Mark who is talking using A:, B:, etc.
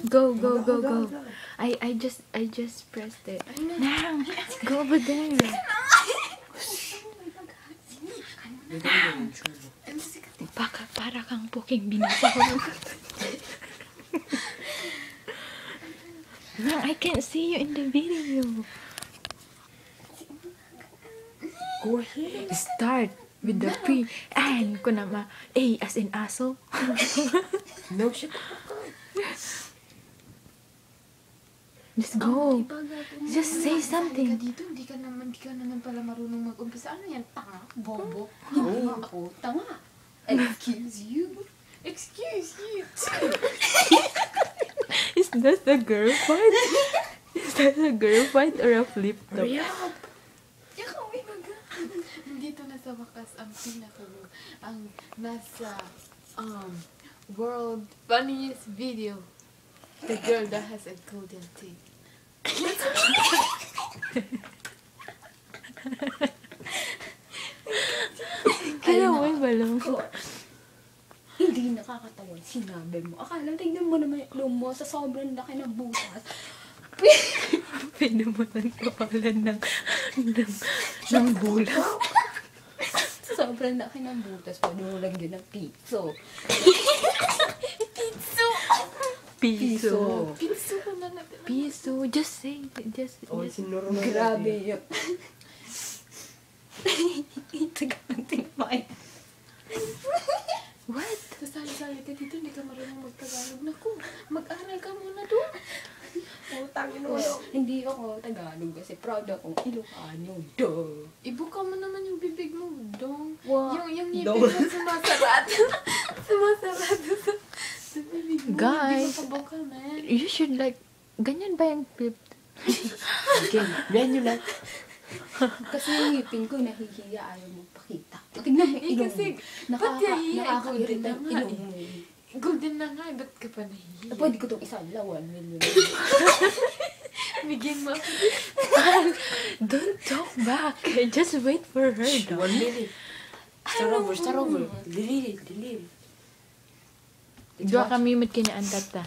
A: Go, go, go, go. I just pressed it. Now, go over there. Para kang puking binasa ko. Nang, I can't see you in the video.
B: Go ahead.
A: Start with the pre. And ko na ma. A as in aso.
B: No shit.
A: Just go. Just say something.
C: Dito, hindi ka naman pala marunong mag-umpisa. Ano yan? Tanga? Bobo? Hindi ako tanga. Excuse you? Excuse you?
A: Is that a girl fight? Is that a girl fight or a flip top?
B: Hurry up.
C: Ikaw, may maga. Nandito na sa wakas ang ang nasa world funniest video. The girl that has a golden teeth.
A: Kaya mo yung balong.
D: Hindi nakakatawa. Sinabi mo. Akala, tignan mo naman yung ilong mo sa sobrang laki ng butas.
A: Pwede mo lang kapalan ng bulang.
D: Sa sobrang laki ng butas, pwede mo lagyan ng piso.
A: Piso.
C: Pinso ko na natin.
A: Piso. Just say it. Just.
B: Sinuro na
D: Grabe yun. Tagal ng timpay.
A: What?
C: Sasali-sali ka dito, hindi ka marunong mag-Tagalog. Naku, mag-aral ka muna doon. Utangin mo.
D: Hindi ako Tagalog kasi proud akong Ilocano. Duh.
C: Ibuka mo naman yung bibig mo, dong.
D: Wow.
C: Yung ngipin mo sumasarado. Sumasarado sa bibig mo.
A: Guys.
C: Hindi mo kabuka, man.
A: You should like, ganyan ba yung flip?
B: Again, yan yun lang.
D: Kasi yung ngipin ko nahihiya, ayaw mo pakita. Tignan mo yung ilong
C: kasi,
D: mo.
C: ba't yahiya?
D: Nakaka-irita yung
C: Golden na nga
D: ilong mo.
C: Golden na nga, ba't ka pa nahihiya?
D: Pwede ko itong isanla, 1 million.
C: Bigyan mo.
A: Don't talk back. Just wait for her.
B: 1 minute. Start over. Delete it.
A: Dua kami mat kinaantat ta.